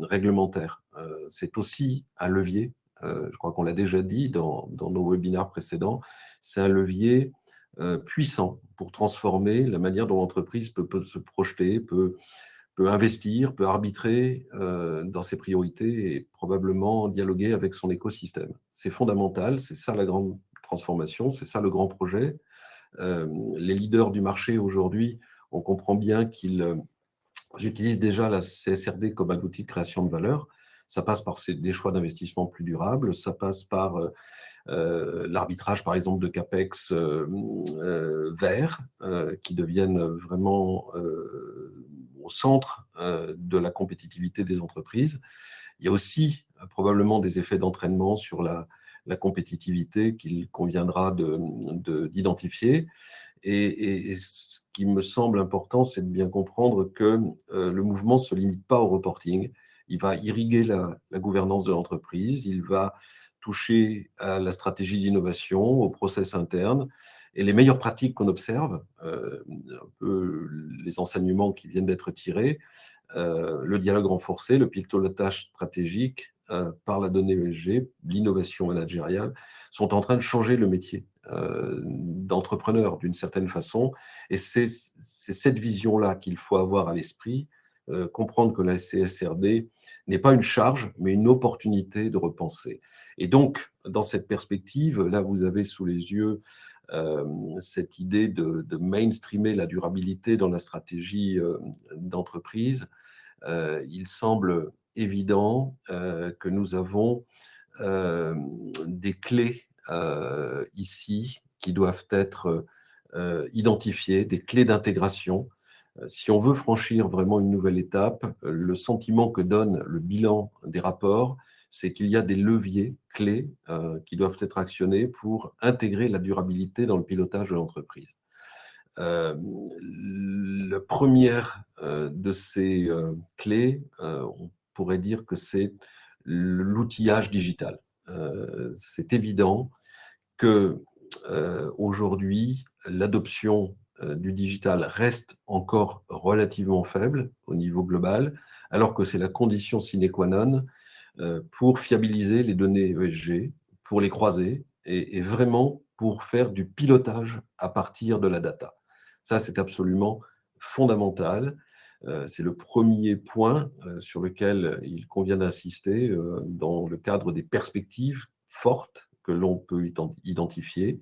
réglementaire, c'est aussi un levier. Je crois qu'on l'a déjà dit dans nos webinaires précédents, c'est un levier puissant pour transformer la manière dont l'entreprise peut se projeter, peut investir, peut arbitrer dans ses priorités et probablement dialoguer avec son écosystème. C'est fondamental, c'est ça la grande transformation, c'est ça le grand projet. Les leaders du marché aujourd'hui, on comprend bien qu'ils utilisent déjà la CSRD comme un outil de création de valeur. Ça passe par des choix d'investissement plus durables, ça passe par l'arbitrage, par exemple, de CAPEX verts, qui deviennent vraiment au centre de la compétitivité des entreprises. Il y a aussi probablement des effets d'entraînement sur la compétitivité qu'il conviendra d'identifier. Et ce qui me semble important, c'est de bien comprendre que le mouvement ne se limite pas au reporting. Il va irriguer la gouvernance de l'entreprise, il va toucher à la stratégie d'innovation, au process interne. Et les meilleures pratiques qu'on observe, un peu les enseignements qui viennent d'être tirés, le dialogue renforcé, le pilotage stratégique par la donnée ESG, l'innovation managériale, sont en train de changer le métier d'entrepreneur d'une certaine façon. Et c'est cette vision-là qu'il faut avoir à l'esprit, comprendre que la CSRD n'est pas une charge, mais une opportunité de repenser. Et donc, dans cette perspective, là, vous avez sous les yeux cette idée de mainstreamer la durabilité dans la stratégie d'entreprise. Il semble évident que nous avons des clés ici qui doivent être identifiées, des clés d'intégration. Si on veut franchir vraiment une nouvelle étape, le sentiment que donne le bilan des rapports, c'est qu'il y a des leviers clés qui doivent être actionnés pour intégrer la durabilité dans le pilotage de l'entreprise. La première de ces clés, on pourrait dire que c'est l'outillage digital. C'est évident que aujourd'hui, l'adoption du digital reste encore relativement faible au niveau global, alors que c'est la condition sine qua non pour fiabiliser les données ESG, pour les croiser et vraiment pour faire du pilotage à partir de la data. Ça, c'est absolument fondamental. C'est le premier point sur lequel il convient d'insister dans le cadre des perspectives fortes que l'on peut identifier.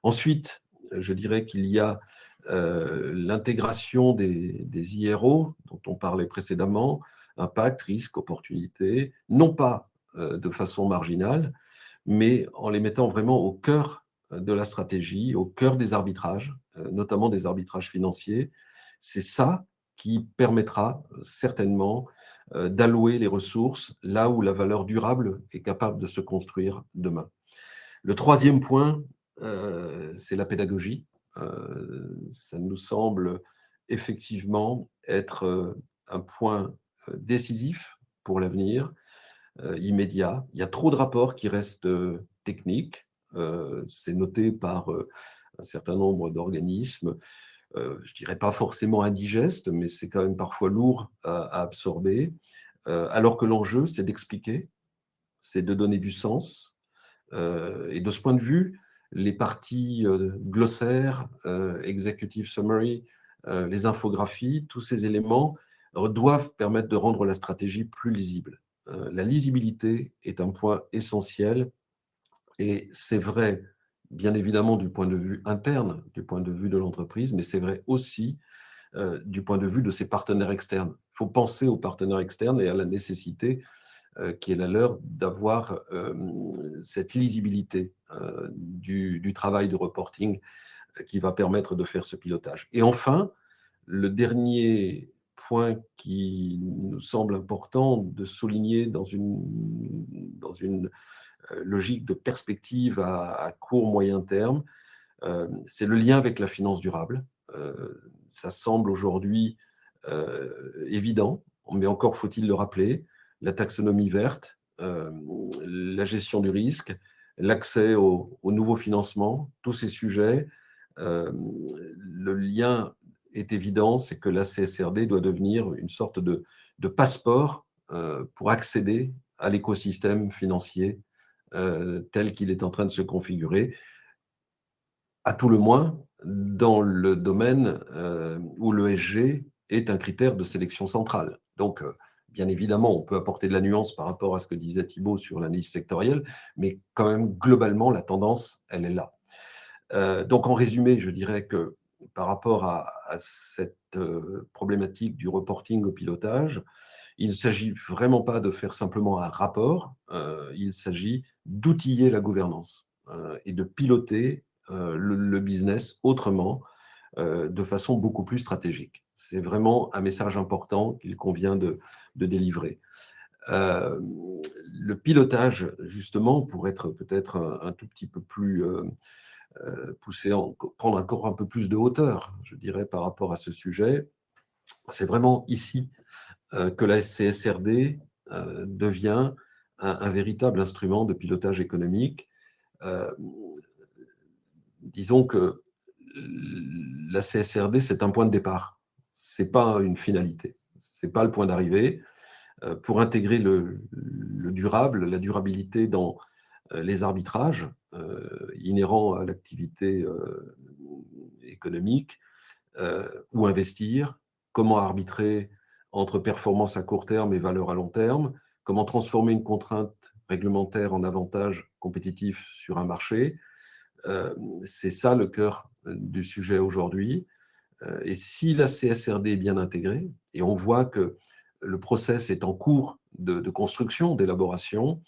Ensuite, je dirais qu'il y a l'intégration des IRO dont on parlait précédemment, impact, risque, opportunité, non pas de façon marginale, mais en les mettant vraiment au cœur de la stratégie, au cœur des arbitrages, notamment des arbitrages financiers. C'est ça qui permettra certainement d'allouer les ressources là où la valeur durable est capable de se construire demain. Le troisième point, c'est la pédagogie. Ça nous semble effectivement être un point décisif pour l'avenir, immédiat. Il y a trop de rapports qui restent techniques. C'est noté par un certain nombre d'organismes. Je ne dirais pas forcément indigeste, mais c'est quand même parfois lourd à absorber. Alors que l'enjeu, c'est d'expliquer, c'est de donner du sens. Et de ce point de vue, les parties glossaires, executive summary, les infographies, tous ces éléments doivent permettre de rendre la stratégie plus lisible. La lisibilité est un point essentiel et c'est vrai, bien évidemment, du point de vue interne, du point de vue de l'entreprise, mais c'est vrai aussi du point de vue de ses partenaires externes. Il faut penser aux partenaires externes et à la nécessité qui est la leur d'avoir cette lisibilité du travail de reporting qui va permettre de faire ce pilotage. Et enfin, le dernier point qui nous semble important de souligner dans une logique de perspective à court, moyen terme, c'est le lien avec la finance durable. Ça semble aujourd'hui évident, mais encore faut-il le rappeler, la taxonomie verte, la gestion du risque, l'accès au nouveau financement, tous ces sujets, le lien est évident, c'est que la CSRD doit devenir une sorte de passeport pour accéder à l'écosystème financier tel qu'il est en train de se configurer, à tout le moins dans le domaine où l'ESG est un critère de sélection centrale. Donc, bien évidemment, on peut apporter de la nuance par rapport à ce que disait Thibaut sur l'analyse sectorielle, mais quand même, globalement, la tendance, elle est là. Donc, en résumé, je dirais que par rapport à cette problématique du reporting au pilotage, il ne s'agit vraiment pas de faire simplement un rapport, il s'agit d'outiller la gouvernance et de piloter le business autrement, de façon beaucoup plus stratégique. C'est vraiment un message important qu'il convient de délivrer. Le pilotage, justement, pour être peut-être un tout petit peu plus poussé, prendre encore un peu plus de hauteur, je dirais, par rapport à ce sujet, c'est vraiment ici que la CSRD devient un véritable instrument de pilotage économique. Disons que la CSRD, c'est un point de départ. Ce n'est pas une finalité. Ce n'est pas le point d'arrivée. Pour intégrer le durable, la durabilité dans les arbitrages inhérents à l'activité économique, où investir, comment arbitrer entre performance à court terme et valeur à long terme, comment transformer une contrainte réglementaire en avantage compétitif sur un marché. C'est ça le cœur du sujet aujourd'hui. Et si la CSRD est bien intégrée, et on voit que le process est en cours de construction, d'élaboration,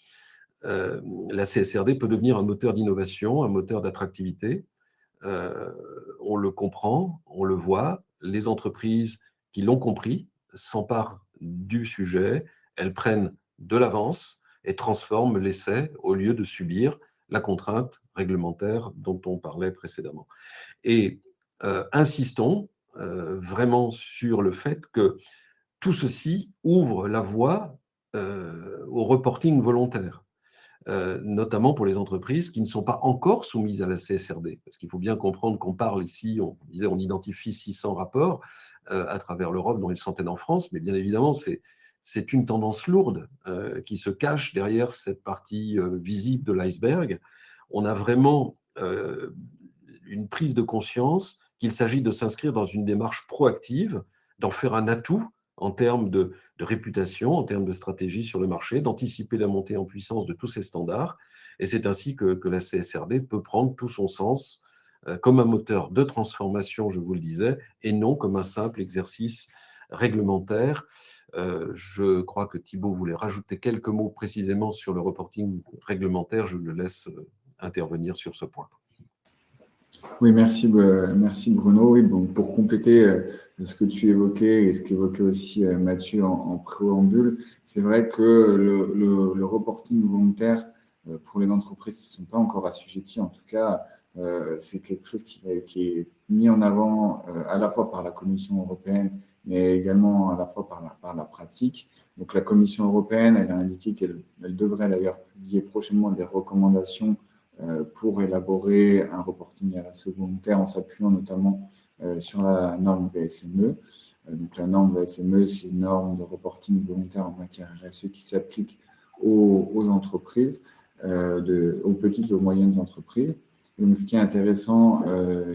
la CSRD peut devenir un moteur d'innovation, un moteur d'attractivité. On le comprend, on le voit. Les entreprises qui l'ont compris s'emparent du sujet, elles prennent de l'avance et transforment l'essai au lieu de subir la contrainte réglementaire dont on parlait précédemment. Et insistons vraiment sur le fait que tout ceci ouvre la voie au reporting volontaire, notamment pour les entreprises qui ne sont pas encore soumises à la CSRD. Parce qu'il faut bien comprendre qu'on parle ici, on disait, on identifie 600 rapports à travers l'Europe, dont une centaine en France, mais bien évidemment, c'est une tendance lourde qui se cache derrière cette partie visible de l'iceberg. On a vraiment une prise de conscience qu'il s'agit de s'inscrire dans une démarche proactive, d'en faire un atout en termes de réputation, en termes de stratégie sur le marché, d'anticiper la montée en puissance de tous ces standards. Et c'est ainsi que la CSRD peut prendre tout son sens comme un moteur de transformation, je vous le disais, et non comme un simple exercice réglementaire. Je crois que Thibaut voulait rajouter quelques mots précisément sur le reporting réglementaire. Je le laisse intervenir sur ce point. Oui, merci Bruno. Oui, bon, pour compléter ce que tu évoquais et ce qu'évoquait aussi Mathieu en préambule, c'est vrai que le reporting volontaire pour les entreprises qui ne sont pas encore assujetties, en tout cas, c'est quelque chose qui est mis en avant à la fois par la Commission européenne, mais également à la fois par la pratique. Donc la Commission européenne, elle a indiqué qu'elle devrait d'ailleurs publier prochainement des recommandations pour élaborer un reporting RSE volontaire en s'appuyant notamment sur la norme VSME. Donc la norme VSME, c'est une norme de reporting volontaire en matière RSE qui s'applique aux entreprises, aux petites et aux moyennes entreprises. Donc, ce qui est intéressant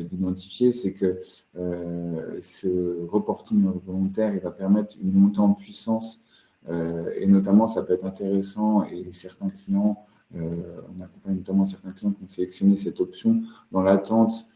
d'identifier, c'est que ce reporting volontaire, il va permettre une montée en puissance et notamment, ça peut être intéressant et certains clients, on accompagne notamment certains clients qui ont sélectionné cette option dans l'attente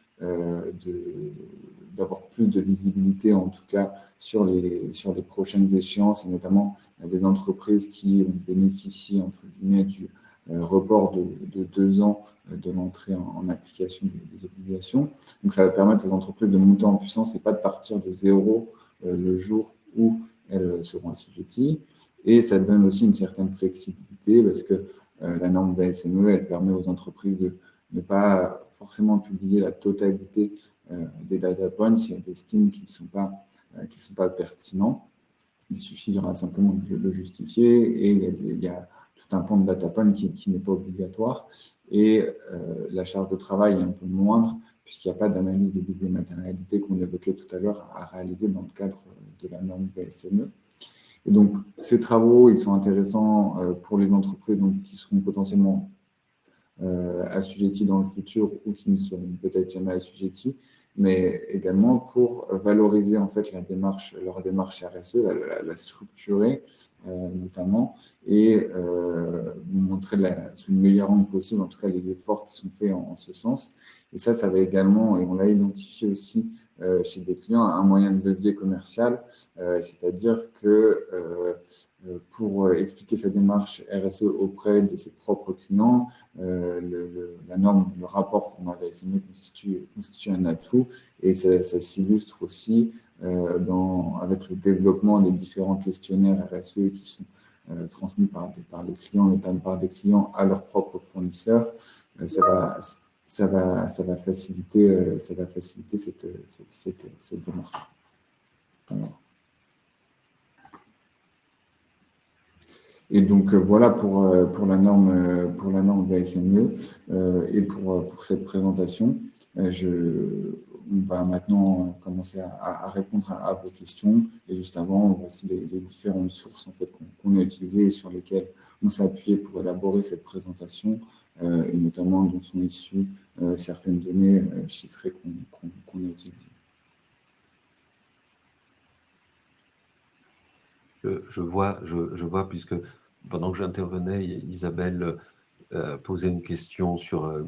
d'avoir plus de visibilité, en tout cas sur les prochaines échéances, et notamment des entreprises qui ont bénéficié, entre guillemets, du report de 2 ans de l'entrée en application des obligations. Donc, ça va permettre aux entreprises de monter en puissance et pas de partir de zéro le jour où elles seront assujetties. Et ça donne aussi une certaine flexibilité parce que la norme VSME, elle permet aux entreprises de ne pas forcément publier la totalité des data points si elles estiment qu'ils ne sont pas pertinents. Il suffira simplement de le justifier et il y a tout un pan de data point qui n'est pas obligatoire. Et la charge de travail est un peu moindre puisqu'il n'y a pas d'analyse de double matérialité qu'on évoquait tout à l'heure à réaliser dans le cadre de la norme VSME. Et donc, ces travaux, ils sont intéressants pour les entreprises qui seront potentiellement assujettis dans le futur ou qui ne seront peut-être jamais assujettis, mais également pour valoriser en fait leur démarche RSE, la structurer notamment, et montrer sous le meilleur angle possible, en tout cas les efforts qui sont faits en ce sens. Et ça va également, et on l'a identifié aussi chez des clients, un moyen de levier commercial, c'est-à-dire que pour expliquer sa démarche RSE auprès de ses propres clients, la norme, le rapport format VSME constitue un atout, et ça s'illustre aussi avec le développement des différents questionnaires RSE qui sont transmis par les clients, notamment par des clients à leurs propres fournisseurs. Ça va faciliter cette démarche. Alors. Et donc voilà pour la norme VSME et pour cette présentation. On va maintenant commencer à répondre à vos questions. Et juste avant, voici les différentes sources en fait, qu'on a utilisées et sur lesquelles on s'est appuyé pour élaborer cette présentation, et notamment dont sont issues certaines données chiffrées qu'on a utilisées. Je vois, puisque pendant que j'intervenais, Isabelle posait une question sur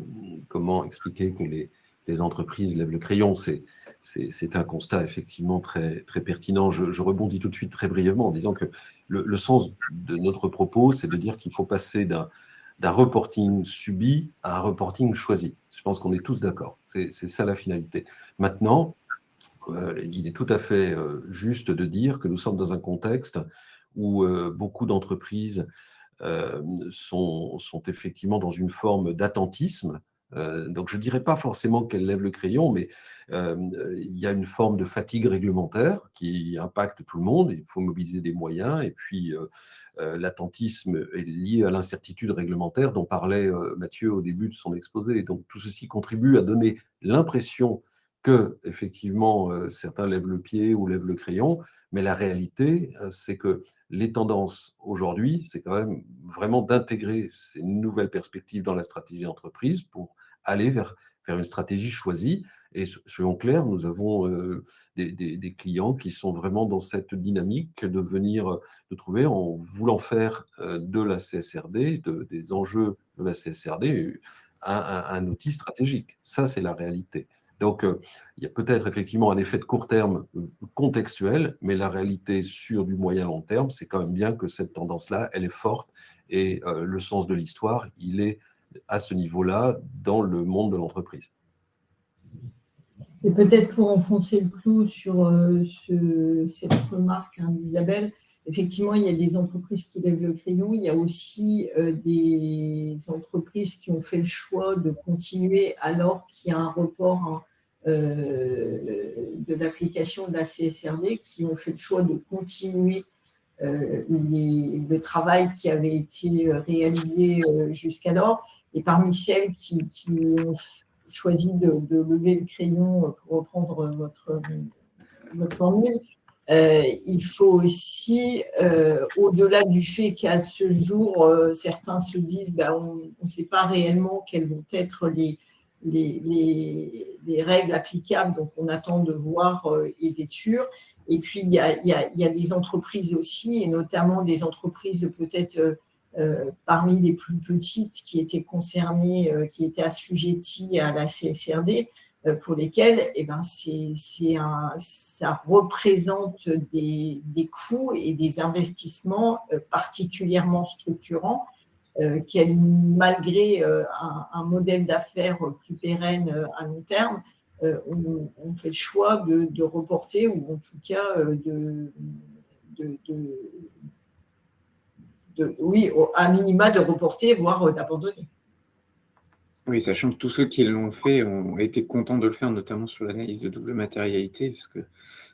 comment expliquer que les entreprises lèvent le crayon. C'est un constat effectivement très, très pertinent. Je rebondis tout de suite très brièvement en disant que le sens de notre propos, c'est de dire qu'il faut passer d'un reporting subi à un reporting choisi. Je pense qu'on est tous d'accord. C'est ça la finalité. Maintenant, il est tout à fait juste de dire que nous sommes dans un contexte où beaucoup d'entreprises sont effectivement dans une forme d'attentisme. Donc, je ne dirais pas forcément qu'elles lèvent le crayon, mais il y a une forme de fatigue réglementaire qui impacte tout le monde. Il faut mobiliser des moyens. Et puis, l'attentisme est lié à l'incertitude réglementaire dont parlait Mathieu au début de son exposé. Donc, tout ceci contribue à donner l'impression que, effectivement, certains lèvent le pied ou lèvent le crayon, mais la réalité, c'est que les tendances aujourd'hui, c'est quand même vraiment d'intégrer ces nouvelles perspectives dans la stratégie d'entreprise pour aller vers une stratégie choisie. Et soyons clairs, nous avons des clients qui sont vraiment dans cette dynamique de trouver, en voulant faire de la CSRD, des enjeux de la CSRD, un outil stratégique. Ça, c'est la réalité. Donc, il y a peut-être effectivement un effet de court terme contextuel, mais la réalité sur du moyen-long terme, c'est quand même bien que cette tendance-là, elle est forte et le sens de l'histoire, il est à ce niveau-là dans le monde de l'entreprise. Et peut-être pour enfoncer le clou sur cette remarque d'Isabelle, effectivement, il y a des entreprises qui lèvent le crayon, il y a aussi des entreprises qui ont fait le choix de continuer alors qu'il y a un report de l'application de la CSRD, qui ont fait le choix de continuer le travail qui avait été réalisé jusqu'alors. Et parmi celles qui ont choisi de lever le crayon, pour reprendre votre formule, il faut aussi, au-delà du fait qu'à ce jour, certains se disent on ne sait pas réellement quelles vont être les règles applicables, donc on attend de voir et d'être sûr. Et puis, il y a des entreprises aussi, et notamment des entreprises peut-être parmi les plus petites qui étaient concernées, qui étaient assujetties à la CSRD, pour lesquelles ça représente des coûts et des investissements particulièrement structurants, malgré un modèle d'affaires plus pérenne à long terme, on fait le choix de reporter ou en tout cas oui, à minima de reporter, voire d'abandonner. Oui, sachant que tous ceux qui l'ont fait ont été contents de le faire, notamment sur l'analyse de double matérialité, parce que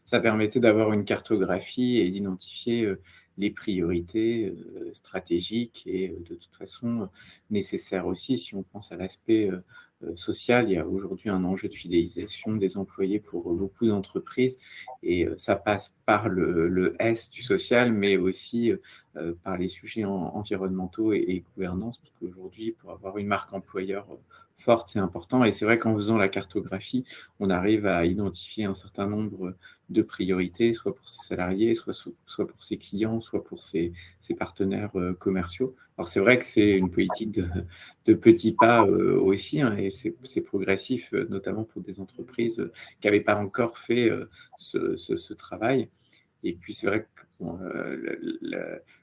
ça permettait d'avoir une cartographie et d'identifier les priorités stratégiques et de toute façon nécessaires aussi. Si on pense à l'aspect social, il y a aujourd'hui un enjeu de fidélisation des employés pour beaucoup d'entreprises et ça passe par le S du social, mais aussi par les sujets environnementaux et gouvernance, parce qu'aujourd'hui, pour avoir une marque employeur forte, c'est important. Et c'est vrai qu'en faisant la cartographie, on arrive à identifier un certain nombre de priorités, soit pour ses salariés, soit pour ses clients, soit pour ses partenaires commerciaux. Alors c'est vrai que c'est une politique de petits pas aussi, hein, et c'est progressif, notamment pour des entreprises qui n'avaient pas encore fait ce travail. Et puis, c'est vrai que bon,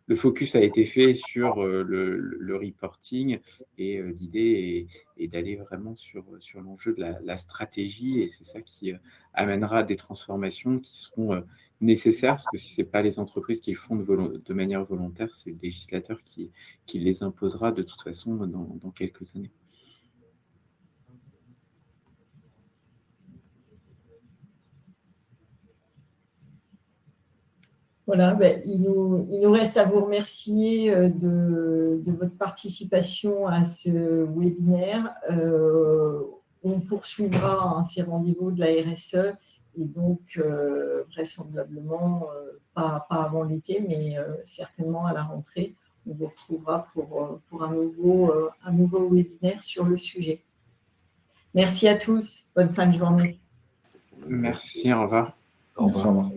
le focus a été fait sur le reporting et l'idée est d'aller vraiment sur l'enjeu de la stratégie et c'est ça qui amènera des transformations qui seront nécessaires parce que si ce n'est pas les entreprises qui le font de manière volontaire, c'est le législateur qui les imposera de toute façon dans quelques années. Voilà, il nous reste à vous remercier de votre participation à ce webinaire. On poursuivra ces rendez-vous de la RSE et donc vraisemblablement pas avant l'été, mais certainement à la rentrée. On vous retrouvera pour un nouveau webinaire sur le sujet. Merci à tous. Bonne fin de journée. Merci, au revoir. Merci, au revoir.